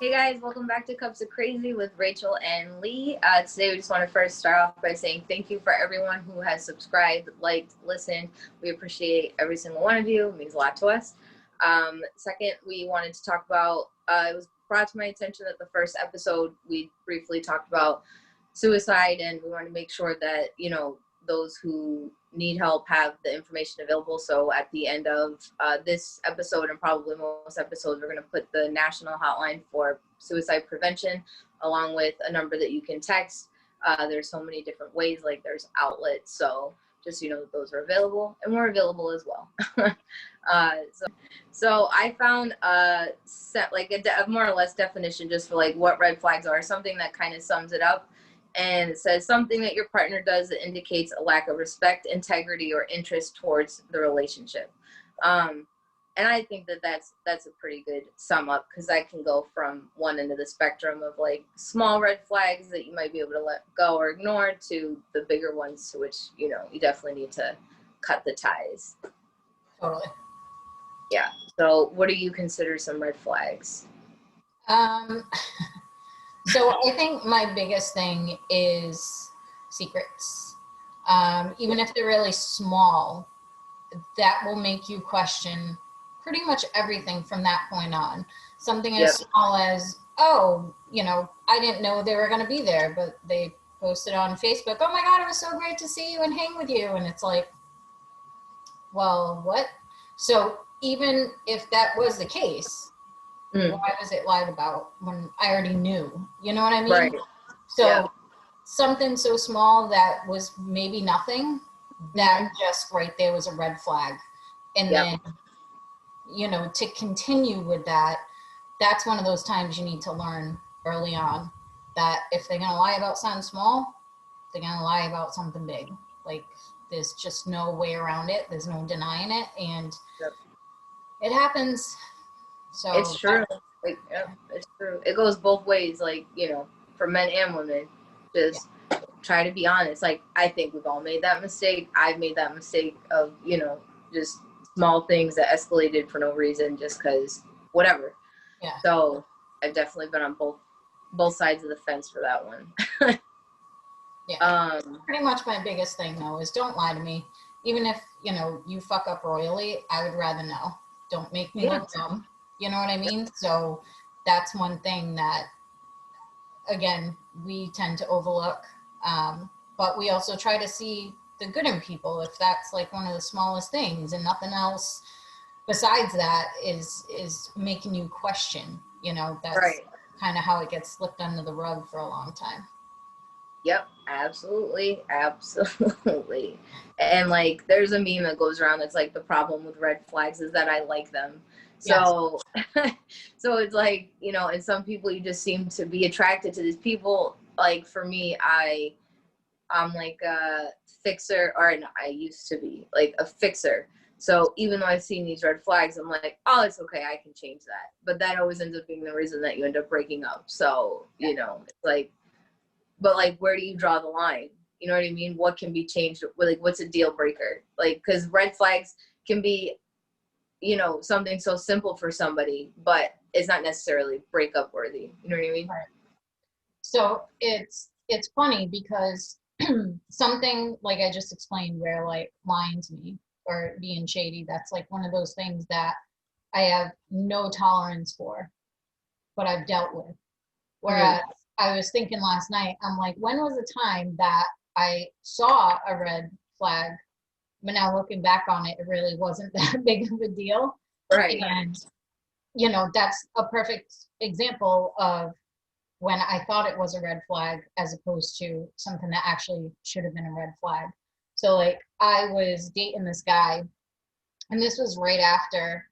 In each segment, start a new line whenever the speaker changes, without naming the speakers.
Hey guys, welcome back to Cups of Crazy with Rachel and Lee. Today we just want to first start off by saying thank you for everyone who has subscribed, liked, listened. We appreciate every single one of you. It means a lot to us. Second, we wanted to talk about, it was brought to my attention that the first episode we briefly talked about suicide, and we want to make sure that, those who need help have the information available. So at the end of this episode, and probably most episodes, we're going to put the national hotline for suicide prevention along with a number that you can text. There's so many different ways, like there's outlets. So just, those are available, and we're available as well. So I found a more or less definition just for like what red flags are, something that kind of sums it up. And it says something that your partner does that indicates a lack of respect, integrity, or interest towards the relationship. And I think that that's a pretty good sum up, because I can go from one end of the spectrum of like small red flags that you might be able to let go or ignore to the bigger ones to which, you definitely need to cut the ties.
Totally.
Yeah. So what do you consider some red flags?
So I think my biggest thing is secrets. Even if they're really small, that will make you question pretty much everything from that point on. Something as small as, I didn't know they were going to be there, but they posted on Facebook, oh my God, it was so great to see you and hang with you. And it's like, well, what? So even if that was the case, why was it lied about when I already knew? You know what I mean?
Right.
So something so small that was maybe nothing, that just right there was a red flag. And then, to continue with that, that's one of those times you need to learn early on that if they're going to lie about something small, they're going to lie about something big. Like, there's just no way around it. There's no denying it. And it happens. So
it's true. It's true. It goes both ways, like, for men and women. Just try to be honest. Like, I think we've all made that mistake. I've made that mistake of, just small things that escalated for no reason, just because whatever.
Yeah.
So I've definitely been on both sides of the fence for that one.
Pretty much my biggest thing though is don't lie to me. Even if, you fuck up royally, I would rather know. Don't make me look dumb. You know what I mean? So that's one thing that, again, we tend to overlook. But we also try to see the good in people, if that's like one of the smallest things, and nothing else besides that is making you question. That's kind of how it gets slipped under the rug for a long time.
Yep, absolutely. And like, there's a meme that goes around that's like, the problem with red flags is that I like them. So, so it's like, and some people, you just seem to be attracted to these people. Like for me, I'm like a fixer, or no, I used to be like a fixer. So even though I've seen these red flags, I'm like, oh, it's okay, I can change that. But that always ends up being the reason that you end up breaking up. So, it's like, but like, where do you draw the line? You know what I mean? What can be changed? Like, what's a deal breaker? Like, because red flags can be, something so simple for somebody, but it's not necessarily breakup worthy. You know what I mean?
Right. So it's funny because something like I just explained, where like lying to me or being shady, that's like one of those things that I have no tolerance for, but I've dealt with. Whereas I was thinking last night, I'm like, when was the time that I saw a red flag? But now looking back on it, it really wasn't that big of a deal.
Right.
And, that's a perfect example of when I thought it was a red flag as opposed to something that actually should have been a red flag. So like, I was dating this guy, and this was right after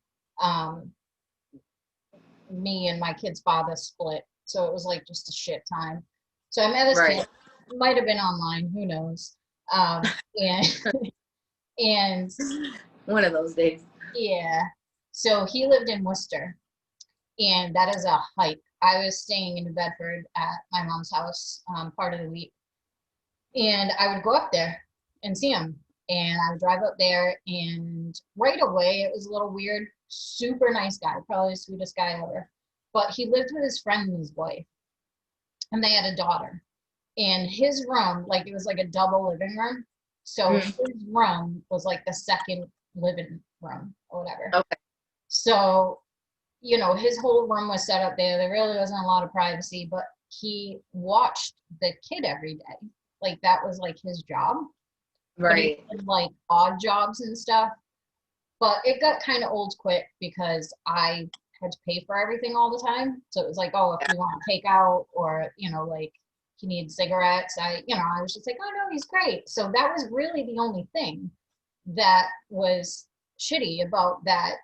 me and my kid's father split. So it was like just a shit time. So I met this kid, might have been online, who knows. And
one of those days.
Yeah. So he lived in Worcester, and that is a hike. I was staying in Bedford at my mom's house part of the week, and I would go up there and see him. And I would drive up there, and right away it was a little weird. Super nice guy, probably the sweetest guy ever. but he lived with his friend and his wife, and they had a daughter. And his room, like it was like a double living room. So his room was like the second living room or whatever.
Okay.
So, you know, his whole room was set up there. There really wasn't a lot of privacy, but he watched the kid every day. Like that was like his job. But he
Right.
did like odd jobs and stuff. But it got kind of old quick because I had to pay for everything all the time. So it was like, oh, if you want takeout or, you know, like he needs cigarettes, I was just like, oh no, he's great. So that was really the only thing that was shitty about that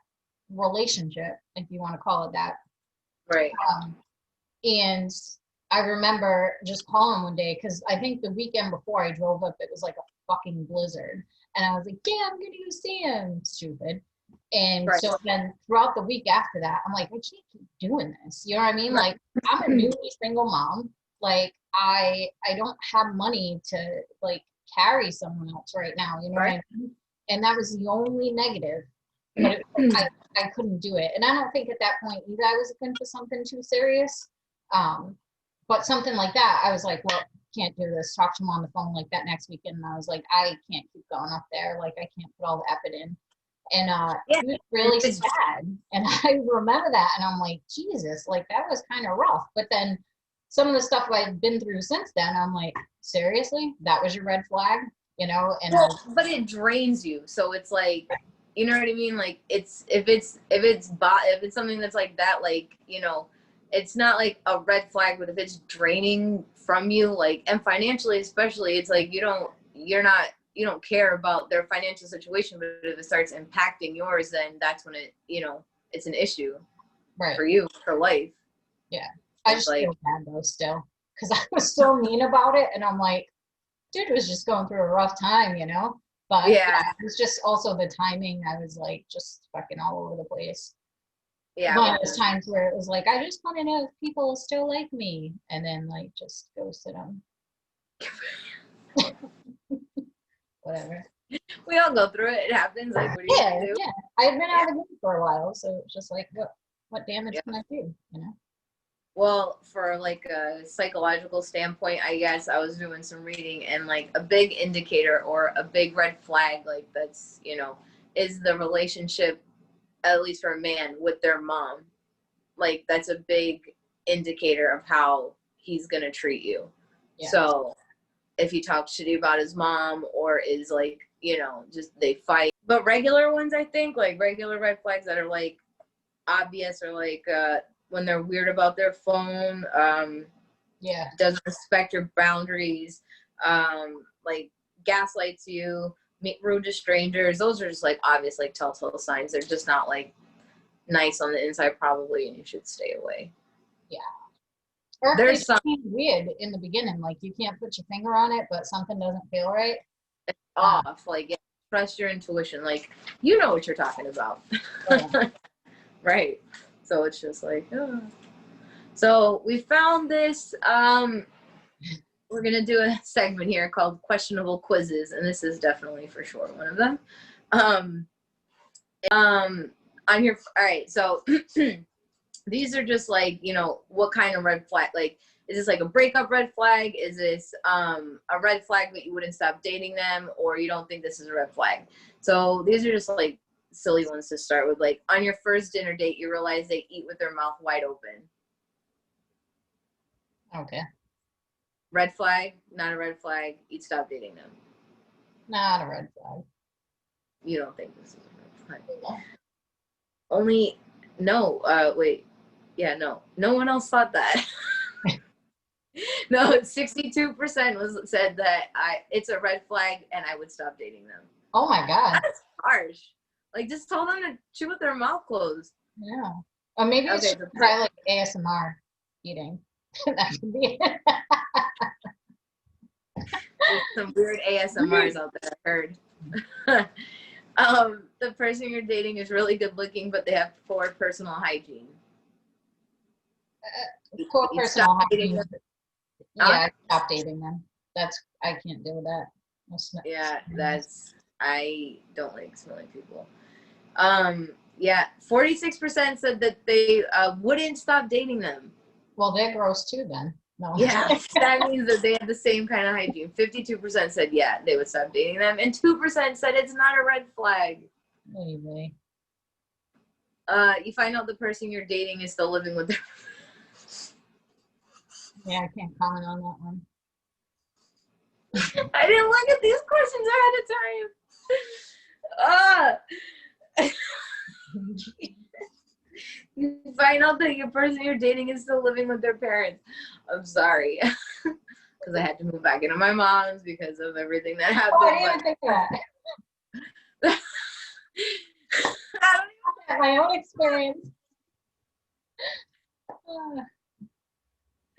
relationship, if you want to call it that.
Right.
And I remember just calling one day because I think the weekend before I drove up, it was like a fucking blizzard. And I was like, yeah, I'm going to go see him. Stupid. And
Right.
so then throughout the week after that, I'm like, I can't keep doing this. You know what I mean?
Right.
Like, I'm a newly single mom. Like, I don't have money to like carry someone else right now. You know what I mean? And that was the only negative. But it, I couldn't do it. And I don't think at that point either I was looking for something too serious. But something like that, I was like, well, can't do this. Talk to him on the phone like that next weekend. And I was like, I can't keep going up there. Like, I can't put all the effort in. And
Yeah.
he was really sad. And I remember that. And I'm like, Jesus, like that was kind of rough. But then some of the stuff I've been through since then, I'm like, seriously, that was your red flag, you know? And
well, but it drains you. So it's like, you know what I mean? Like if it's something that's like that, like, you know, it's not like a red flag, but if it's draining from you, like, and financially especially, it's like you don't care about their financial situation, but if it starts impacting yours, then that's when it, you know, it's an issue for you for life.
Yeah. I just feel bad though still because I was so mean about it. And I'm like, dude was just going through a rough time, you know? But yeah, it was just also the timing. I was like just fucking all over the place.
Yeah.
One of those times where it was like, I just want to know if people still like me. And then like just ghosted them. Whatever.
We all go through it. It happens. Like, what do you do?
Yeah. I had been out of the game for a while, so it's just like, what damage can I do? You know.
Well, for like a psychological standpoint, I guess I was doing some reading, and like a big indicator or a big red flag, like that's, you know, is the relationship, at least for a man, with their mom. Like that's a big indicator of how he's gonna treat you. Yeah. So if he talks shitty about his mom or is like, you know, just they fight. But regular ones, I think, like regular red flags that are like obvious or like when they're weird about their phone, doesn't respect your boundaries, like gaslights you, rude to strangers. Those are just like obvious like telltale signs. They're just not like nice on the inside probably, and you should stay away.
Yeah. Or if there's something weird in the beginning, like you can't put your finger on it, but something doesn't feel right.
It's off. Like, yeah, trust your intuition. Like, you know what you're talking about. Right. So it's just like, oh. So we found this. We're going to do a segment here called Questionable Quizzes, and this is definitely for sure one of them. I'm here. All right. So these are just like, you know, what kind of red flag, like, is this like a breakup red flag? Is this a red flag that you wouldn't stop dating them, or you don't think this is a red flag? So these are just like silly ones to start with. Like, on your first dinner date, you realize they eat with their mouth wide open.
Okay.
Red flag, not a red flag. You'd stop dating them.
Not a red flag.
You don't think this is a red flag? Only, no, wait. Yeah, no. No one else thought that. No, 62% said that it's a red flag and I would stop dating them.
Oh my God.
That's harsh. Like, just tell them to chew with their mouth closed.
Yeah. Or maybe it's try like ASMR eating. That could be it.
There's some weird ASMRs out there, I heard. The person you're dating is really good looking, but they have poor personal hygiene.
Poor personal hygiene. Yeah, stop dating them. I can't deal with that.
Yeah, I don't like smelling people. Yeah, 46% said that they wouldn't stop dating them.
Well, they're gross too then. No.
Yeah, that means that they have the same kind of hygiene. 52% said yeah, they would stop dating them, and 2% said it's not a red flag.
Maybe.
You find out the person you're dating is still living with their.
Yeah, I can't comment on that one.
I didn't look at these questions ahead of time. You find out that your person you're dating is still living with their parents. I'm sorry. Because I had to move back into my mom's because of everything that happened.
Oh, I didn't even think of that. I don't even have my own experience.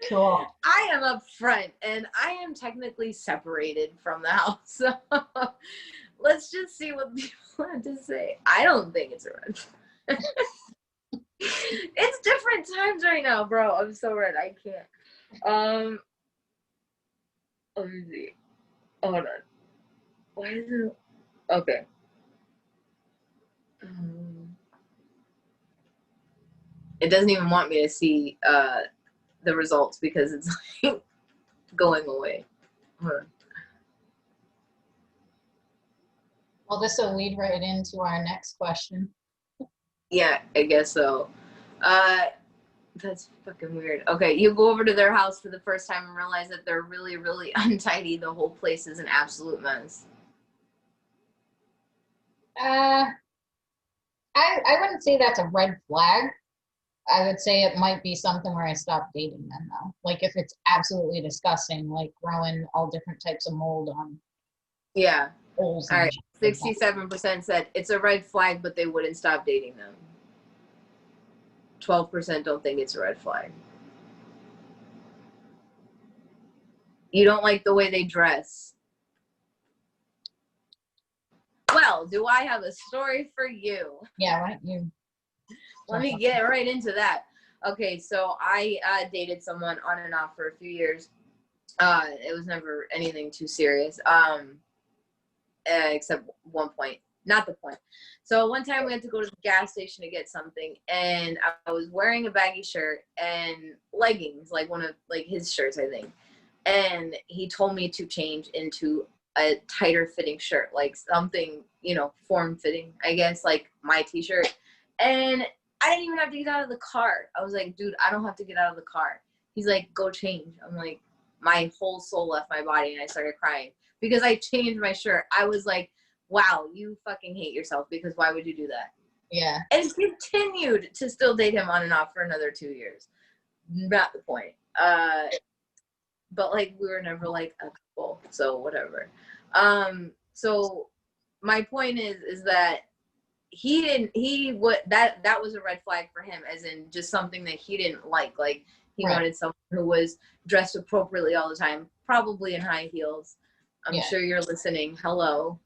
Cool.
I am up front and I am technically separated from the house. So let's just see what people have to say. I don't think it's a red flag. It's different times right now, bro. I'm so red. I can't. Let me see. Hold on. Why is it? Okay. It doesn't even want me to see the results because it's like going away. Hold on.
Well, this will lead right into our next question.
Yeah, I guess so. That's fucking weird. Okay, you go over to their house for the first time and realize that they're really, really untidy. The whole place is an absolute mess.
I wouldn't say that's a red flag. I would say it might be something where I stop dating them though. Like if it's absolutely disgusting, like growing all different types of mold on.
Yeah.
Holes.
All right. 67% said it's a red flag, but they wouldn't stop dating them. 12% don't think it's a red flag. You don't like the way they dress. Well, do I have a story for you?
Yeah, why don't you?
Let me get right into that. Okay, so I dated someone on and off for a few years. It was never anything too serious, except one point. Not the point. So one time we had to go to the gas station to get something, and I was wearing a baggy shirt and leggings, like one of like his shirts, I think. And he told me to change into a tighter fitting shirt, like something, you know, form fitting, I guess, like my t-shirt. And I didn't even have to get out of the car. I was like, dude, I don't have to get out of the car. He's like, go change. I'm like, my whole soul left my body and I started crying because I changed my shirt. I was like, wow, you fucking hate yourself because why would you do that?
Yeah.
And continued to still date him on and off for another 2 years. Not the point. But like we were never like a couple, so whatever. So my point is that that was a red flag for him, as in just something that he didn't like he
Right.
wanted someone who was dressed appropriately all the time, probably in high heels. I'm sure you're listening. Hello.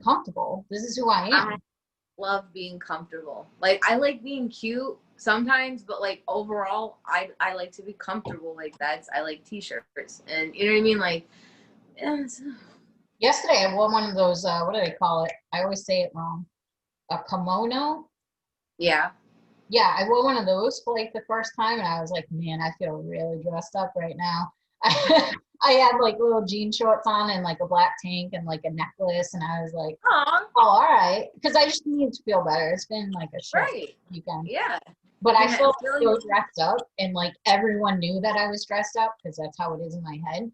Comfortable. This is who I am.
I love being comfortable. Like I like being cute sometimes, but like overall I like to be comfortable. Like I like t-shirts and you know what I mean, like
Yesterday I wore one of those what do they call it? I always say it wrong. A kimono.
Yeah,
I wore one of those for like the first time and I was like, man, I feel really dressed up right now. I had like little jean shorts on and like a black tank and like a necklace and I was like,
oh,
all right, because I just needed to feel better. It's been like a short weekend.
Yeah,
but I still feel dressed up and like everyone knew that I was dressed up because that's how it is in my head.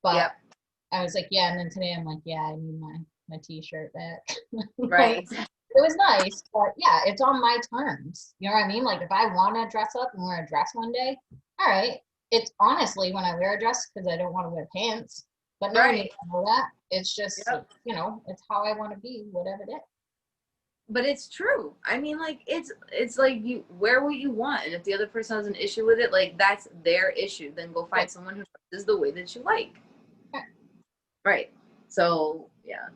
But I was like, yeah, and then today I'm like, yeah, I need my t-shirt back.
Right.
It was nice, but yeah, it's on my terms. You know what I mean? Like if I want to dress up and wear a dress one day, all right. It's honestly when I wear a dress because I don't want to wear pants, but no one needs to know that. It's just, you know, it's how I want to be, whatever it is.
But it's true. I mean, like it's like you wear what you want, and if the other person has an issue with it, like that's their issue. Then go find someone who dresses the way that you like. Right. So yeah.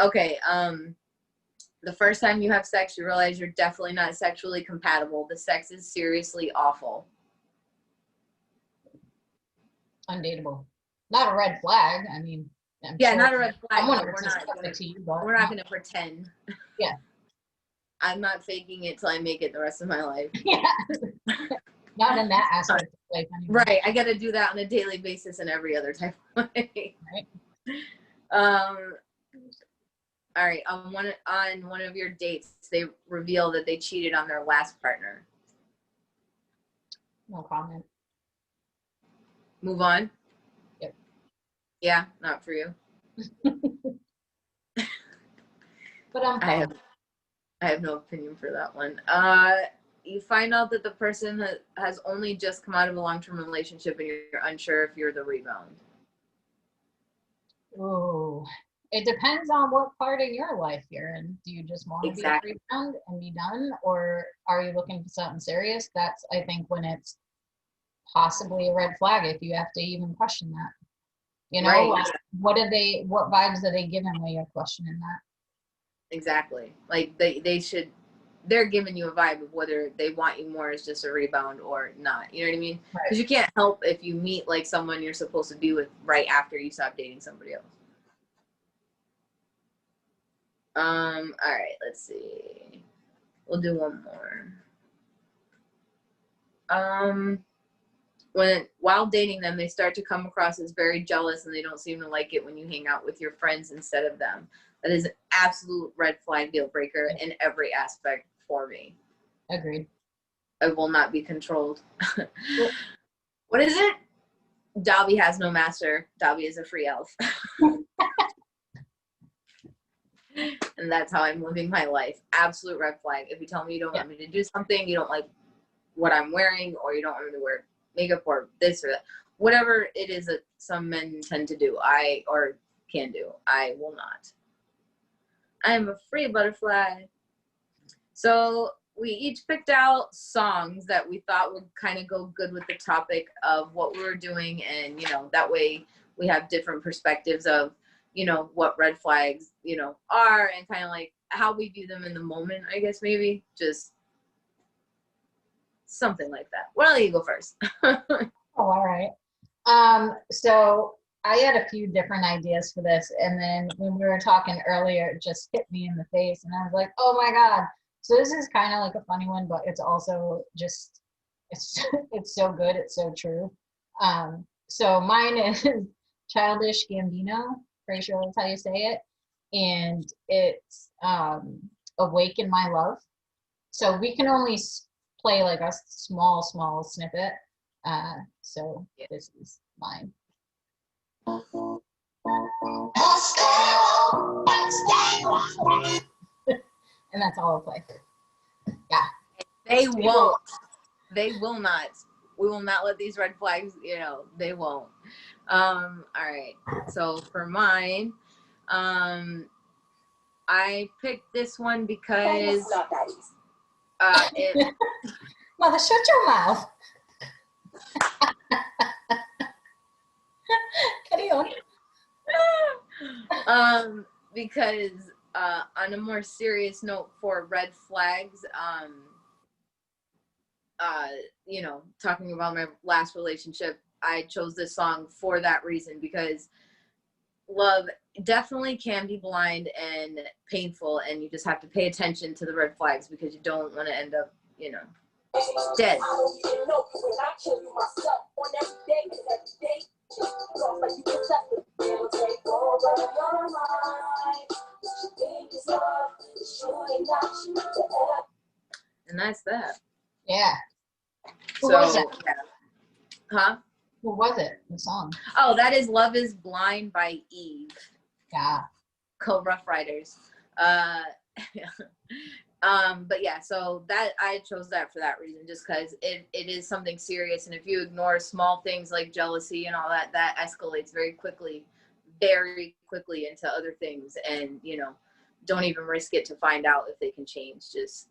Okay. The first time you have sex, you realize you're definitely not sexually compatible. The sex is seriously awful.
Undateable. Not a red flag. I mean,
not a red flag.
We're not going to pretend.
Yeah. I'm not faking it till I make it the rest of my life.
Yeah. Not in that aspect of life anymore.
Right. I got to do that on a daily basis and every other type of way.
Right.
All right. On one of your dates, they reveal that they cheated on their last partner.
No comment.
Move on.
Yep.
Yeah, not for you.
But
I have no opinion for that one. You find out that the person has only just come out of a long-term relationship and you're unsure if you're the rebound.
Oh, it depends on what part of your life you're in. Do you just want to be a rebound and be done, or are you looking for something serious? That's, I think, when it's possibly a red flag if you have to even question that. You know,
right.
Like, what vibes are they giving when you're questioning that?
Exactly. Like they're giving you a vibe of whether they want you more as just a rebound or not. You know what I mean? Because you can't help if you meet like someone you're supposed to be with right after you stop dating somebody else. All right, let's see. We'll do one more. While dating them, they start to come across as very jealous and they don't seem to like it when you hang out with your friends instead of them. That is an absolute red flag deal breaker in every aspect for me.
Agreed.
I will not be controlled. What is it? Dobby has no master. Dobby is a free elf. And that's how I'm living my life. Absolute red flag. If you tell me you don't want me to do something, you don't like what I'm wearing, or you don't want me to wear makeup or this or that, whatever it is that some men tend to do, or can do, I will not. I am a free butterfly. So we each picked out songs that we thought would kind of go good with the topic of what we were doing, and that way we have different perspectives of what red flags are, and kind of like how we view them in the moment, I guess. Maybe just something like that. Why don't you go first?
Oh, all right. So I had a few different ideas for this, and then when we were talking earlier, it just hit me in the face, and I was like, oh my God. So this is kind of like a funny one, but it's also just, it's so good. It's so true. So mine is Childish Gambino. Pretty sure that's how you say it. And it's Awaken My Love. So we can only play like a small snippet. So this is mine. And that's all I'll play. Yeah.
They won't. They will not. We will not let these red flags, they won't. All right. So for mine, I picked this one because
Mother, shut your mouth. Carry on.
Because on a more serious note for red flags, talking about my last relationship, I chose this song for that reason, because love definitely can be blind and painful, and you just have to pay attention to the red flags because you don't want to end up, dead. And that's that.
Yeah.
Who was it? Yeah. Huh?
Who was it? The song?
Oh, that is Love is Blind by Eve.
Yeah.
Co-Rough Riders. But yeah, so that I chose that for that reason, just because it is something serious, and if you ignore small things like jealousy and all that escalates very quickly into other things, and don't even risk it to find out if they can change. Just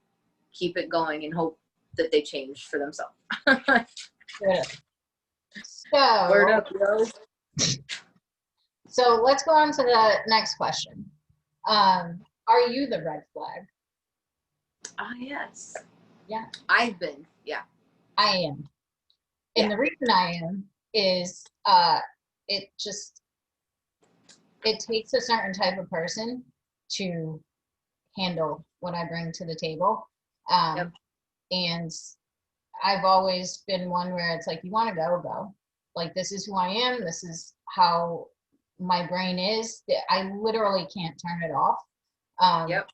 keep it going and hope that they change for themselves.
So,
word up, yo.
So let's go on to the next question. Are you the red flag?
Yes.
Yeah.
I've been. Yeah.
I am. And the reason I am is it takes a certain type of person to handle what I bring to the table.
Yep.
And I've always been one where it's like, you want to go, go. Like, this is who I am. This is how my brain is. I literally can't turn it off.
Yep.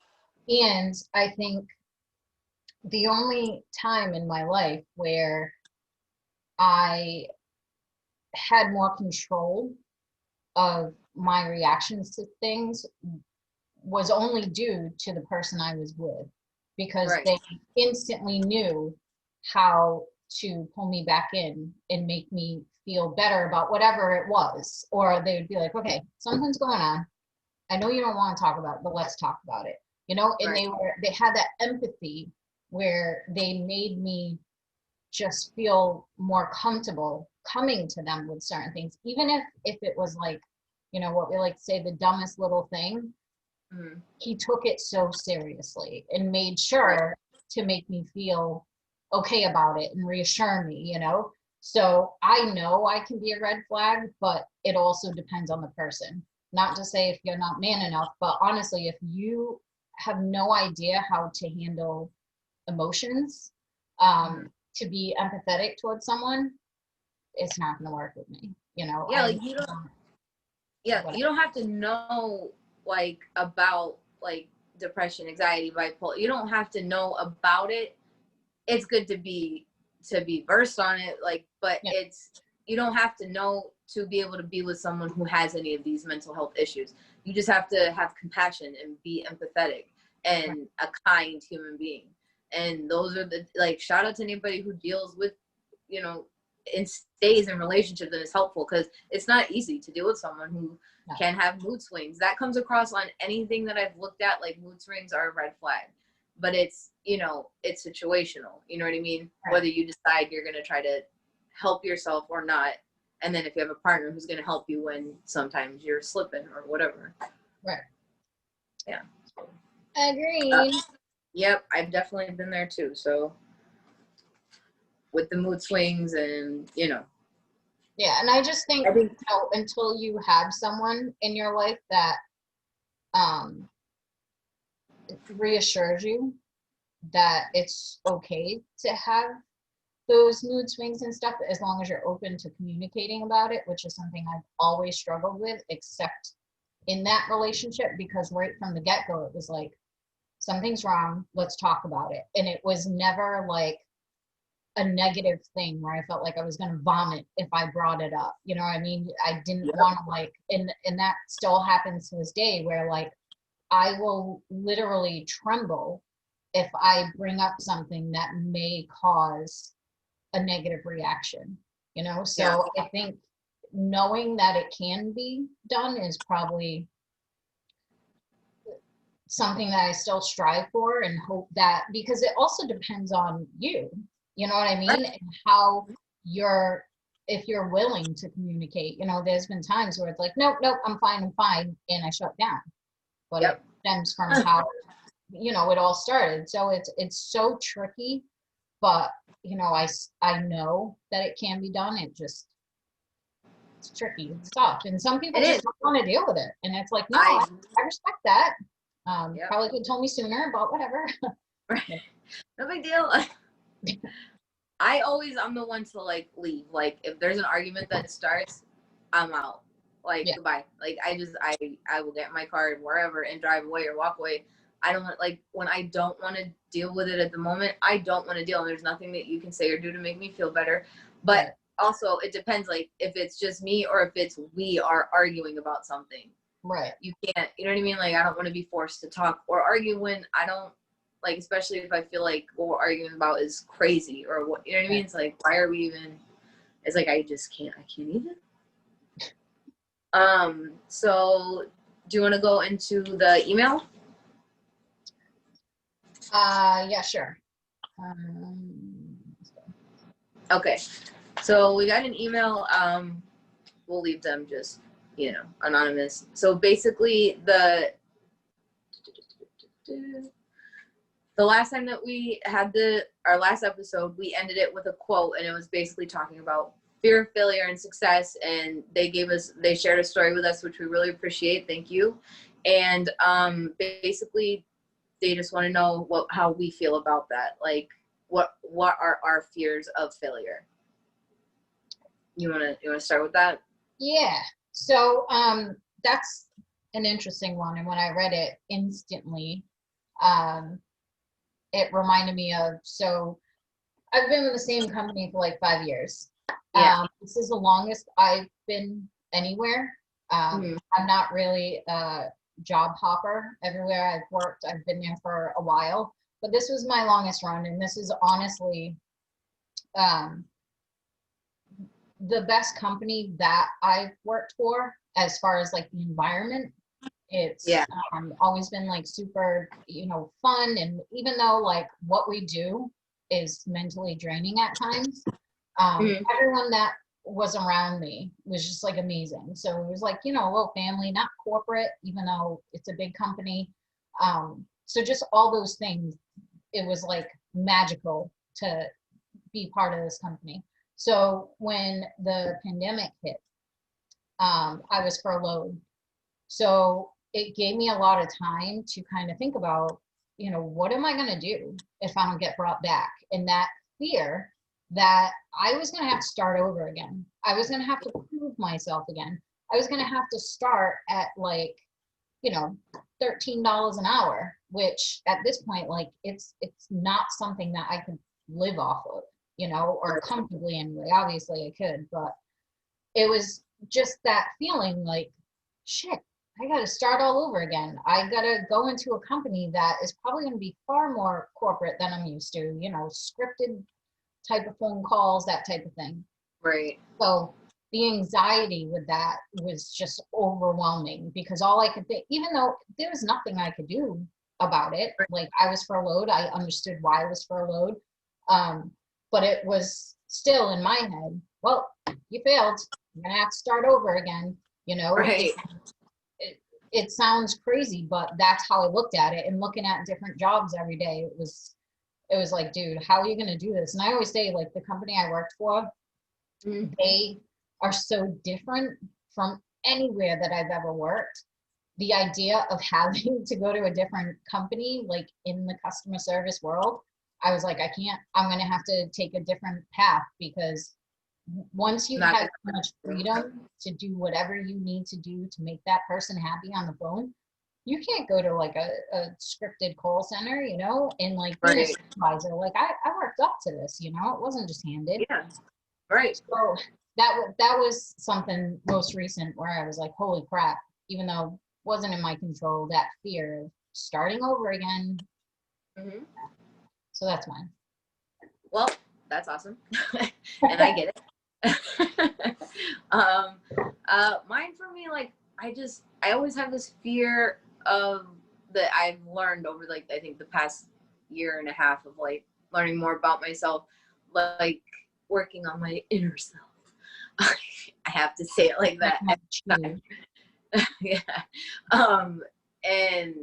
And I think the only time in my life where I had more control of my reactions to things was only due to the person I was with, because
Right.
they instantly knew how to pull me back in and make me feel better about whatever it was. Or they would be like, okay, something's going on. I know you don't want to talk about it, but let's talk about it. You know, and
Right.
they had that empathy where they made me just feel more comfortable coming to them with certain things, even if it was like, you know, what we like to say, the dumbest little thing.
Mhm.
He took it so seriously and made
Right.
sure to make me feel okay about it and reassure me, you know. So I know I can be a red flag, but it also depends on the person. Not to say if you're not man enough, but honestly, if you have no idea how to handle emotions,
Mhm.
to be empathetic towards someone, it's not going to work with me. You know,
Yeah, like you don't. Yeah,
whatever.
you don't have to know like about like depression, anxiety, bipolar. You don't have to know about it. It's good to be versed on it, like, but
Yeah,
it's, you don't have to know to be able to be with someone who has any of these mental health issues. You just have to have compassion and be empathetic
right,
and a kind human being. And those are the, like, shout out to anybody who deals with, you know, and stays in relationships and is helpful, because it's not easy to deal with someone who
no,
can have mood swings. That comes across on anything that I've looked at, like mood swings are a red flag. But it's, you know, it's situational. You know what I mean?
right,
Whether you decide you're going to try to help yourself or not. And then if you have a partner who's going to help you when sometimes you're slipping or whatever.
right.
Yeah.
Agreed.
Yep. I've definitely been there too. So with the mood swings and, you know,
Yeah, and I just think,
I think,
you know, until you have someone in your life that um reassures you that it's okay to have those mood swings and stuff, as long as you're open to communicating about it, which is something I've always struggled with, except in that relationship, because right from the get-go it was like, something's wrong, let's talk about it. And it was never like a negative thing where I felt like I was going to vomit if I brought it up. You know what I mean? I didn't
yep,
want to, like, and that still happens to this day, where like I will literally tremble if I bring up something that may cause a negative reaction, you know?
yeah,
So I think knowing that it can be done is probably something that I still strive for, and hope that, because it also depends on you know what I
right,
mean? And how you're, if you're willing to communicate. You know, there's been times where it's like, nope, nope, I'm fine, and I shut down. But it
yep.
stems from how, you know, it all started. So it's so tricky, but you know, I know that it can be done. It's tricky, it's tough, and some
It
people
is.
just don't want to deal with it. And it's like, no,
I,
I respect that.
yep.
Probably could have told me sooner, but whatever.
Right. No big deal. I'm the one to like leave. Like if there's an argument that starts, I'm out. Like
Yeah,
goodbye. Like I will get in my car wherever and drive away or walk away. I don't want, like, when I don't want to deal with it at the moment, I don't want to deal. And there's nothing that you can say or do to make me feel better. But
right,
also it depends, like if it's just me or if it's we are arguing about something.
right,
You can't, you know what I mean? Like I don't want to be forced to talk or argue when I don't, like, especially if I feel like what we're arguing about is crazy or what, you know what I
right.
mean? It's like, why are we even, it's like, I can't even. So do you want to go into the email?
Yeah, sure. Um,
Okay. So we got an email. We'll leave them just, anonymous. So basically the last time that we had our last episode, we ended it with a quote, and it was basically talking about fear of failure and success. And they shared a story with us, which we really appreciate. Thank you. And basically, they just want to know how we feel about that. Like, what are our fears of failure? You wanna start with that?
Yeah. So that's an interesting one. And when I read it instantly, um, it reminded me of, so I've been with the same company for like 5 years.
Yeah.
This is the longest I've been anywhere. I'm not really a job hopper. Everywhere I've worked, I've been there for a while. But this was my longest run, and this is honestly um, the best company that I've worked for as far as like the environment. It's
Yeah.
always been like super, fun. And even though like what we do is mentally draining at times, everyone that was around me was just like amazing. So it was like, a little family, not corporate, even though it's a big company. So just all those things, it was like magical to be part of this company. So when the pandemic hit, I was furloughed. So it gave me a lot of time to kind of think about, what am I going to do if I don't get brought back? And that fear that I was going to have to start over again. I was going to have to prove myself again. I was going to have to start at like, $13 an hour, which at this point, like it's not something that I could live off of, or comfortably anyway. Obviously I could, but it was just that feeling like, shit, I got to start all over again. I got to go into a company that is probably going to be far more corporate than I'm used to, scripted type of phone calls, that type of thing.
Right.
So the anxiety with that was just overwhelming because all I could think, even though there was nothing I could do about it, like I was furloughed, I understood why I was furloughed. But it was still in my head, well, you failed. You're going to have to start over again,
Right.
It sounds crazy, but that's how I looked at it. And looking at different jobs every day, it was like, dude, how are you going to do this? And I always say, like, the company I worked for, they are so different from anywhere that I've ever worked. The idea of having to go to a different company, like in the customer service world, I was like, I can't, I'm going to have to take a different path because once you have so much freedom to do whatever you need to do to make that person happy on the phone, you can't go to like a scripted call center, and like being a supervisor. Like I worked up to this, it wasn't just handed.
Yeah. Right.
So that was something most recent where I was like, holy crap, even though it wasn't in my control, that fear of starting over again. So that's mine.
Well, that's awesome. And I get it. Mine for me, like, I always have this fear of that I've learned over like, I think the past year and a half of like learning more about myself, like working on my inner self. I have to say it like that. Yeah. And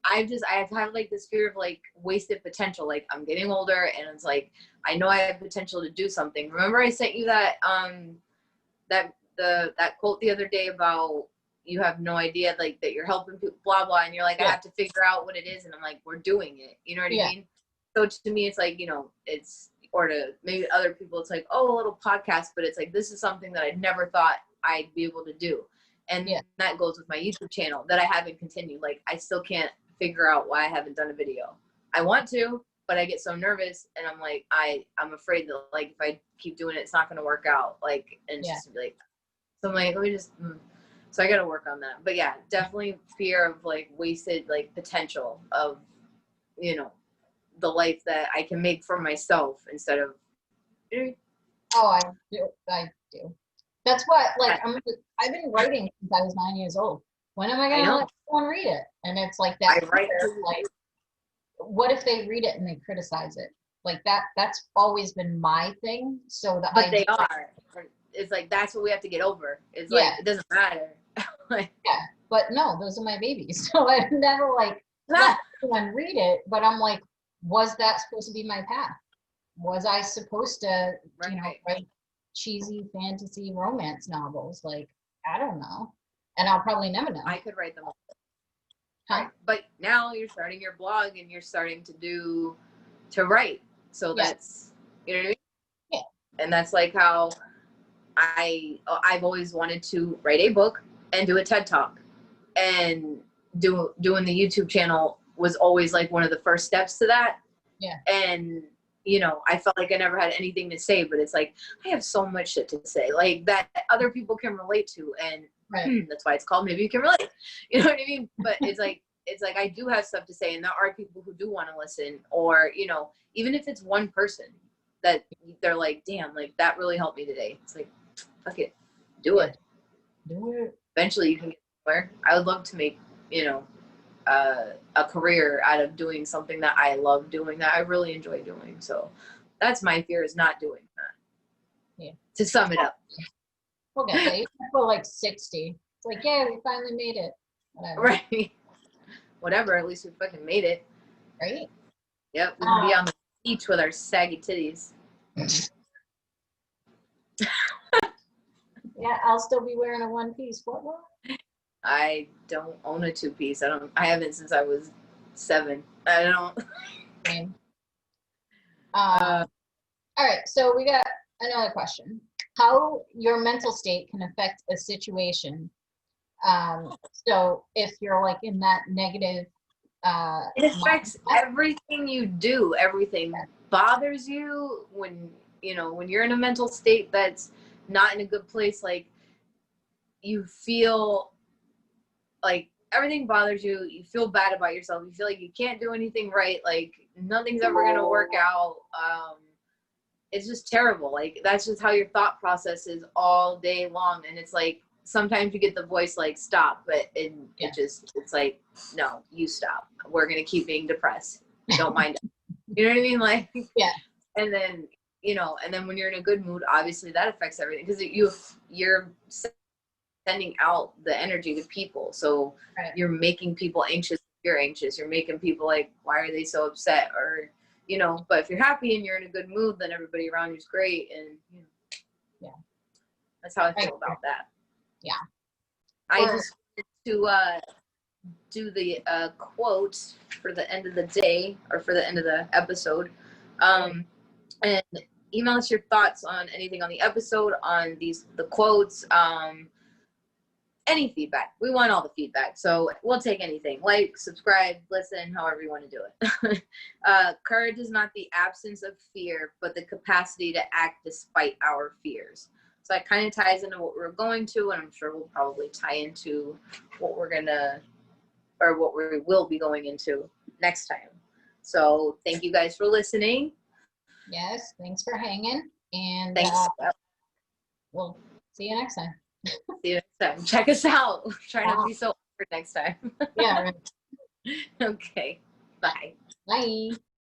I've had like this fear of like wasted potential. Like I'm getting older and it's like, I know I have potential to do something. Remember I sent you that, that quote the other day about you have no idea, like that you're helping people, blah, blah. And you're like, I have to figure out what it is. And I'm like, we're doing it. You know what I mean? So to me, it's like, or to maybe other people, it's like, oh, a little podcast, but it's like, this is something that I never thought I'd be able to do. And that goes with my YouTube channel that I haven't continued. Like I still can't figure out why I haven't done a video. I want to, but I get so nervous and I'm like, I'm afraid that like, if I keep doing it, it's not going to work out. Like, and just like, so I'm like, let me just, so I got to work on that. But yeah, definitely fear of like wasted, like potential of, the life that I can make for myself instead of.
Oh, I do. That's what, like, I've been writing since I was 9 years old. When am I going to let someone read it? And it's like that fear, like, what if they read it and they criticize it? Like that's always been my thing. So
but they are. It's like, that's what we have to get over. It's like, it doesn't matter.
Like, but no, those are my babies. So I've never like let anyone read it, but I'm like, was that supposed to be my path? Was I supposed to, write cheesy fantasy romance novels? Like, I don't know. And I'll probably never know.
I could write them all.
Huh?
But now you're starting your blog and you're starting to write. So
Yeah.
that's, you know what I mean?
Yeah.
And that's like how I've always wanted to write a book and do a TED Talk, and doing the YouTube channel was always like one of the first steps to that.
Yeah.
And I felt like I never had anything to say, but it's like I have so much shit to say, like that other people can relate to, and that's why it's called Maybe You Can Relate. You know what I mean? But it's like I do have stuff to say, and there are people who do want to listen, or even if it's one person that they're like, damn, like that really helped me today. It's like, fuck it, do it. Eventually you can get somewhere. I would love to make a career out of doing something that I love doing, that I really enjoy doing. So that's my fear, is not doing that.
Yeah.
To sum it up.
We'll get there. You can go like 60. It's like, yeah, we finally made it. Whatever.
Right. Whatever. At least we fucking made it.
Right?
Yep. We can be on the beach with our saggy titties.
Yeah, I'll still be wearing a one piece. What?
I don't own a two-piece. I haven't since I was 7. I don't.
Same. All right, so we got another question. How your mental state can affect a situation. So if you're like in that negative,
it affects everything you do. Everything bothers you when you're in a mental state that's not in a good place. Like, you feel like everything bothers you. You feel bad about yourself. You feel like you can't do anything right. Like nothing's ever gonna work out. It's just terrible. Like that's just how your thought process is all day long. And it's like sometimes you get the voice like, stop, but it's like, no, you stop. We're gonna keep being depressed. Don't mind it. You know what I mean? Like,
yeah.
And then and then when you're in a good mood, obviously that affects everything, because you're sending out the energy to people. So you're making people anxious. You're anxious. You're making people like, why are they so upset? Or but if you're happy and you're in a good mood, then everybody around you is great. And that's how I feel about that.
Yeah.
I just wanted to do the quote for the end of the day, or for the end of the episode. And email us your thoughts on anything on the episode, on the quotes, any feedback. We want all the feedback, so we'll take anything. Like, subscribe, listen, however you want to do it. Courage is not the absence of fear, but the capacity to act despite our fears. So that kind of ties into what we're going to, and I'm sure we'll probably tie into what what we will be going into next time. So thank you guys for listening.
Yes, thanks for hanging, and
thanks.
We'll see you next time.
See you next time. Check us out. Try not to be so awkward next time.
Yeah. Right.
Okay. Bye.
Bye.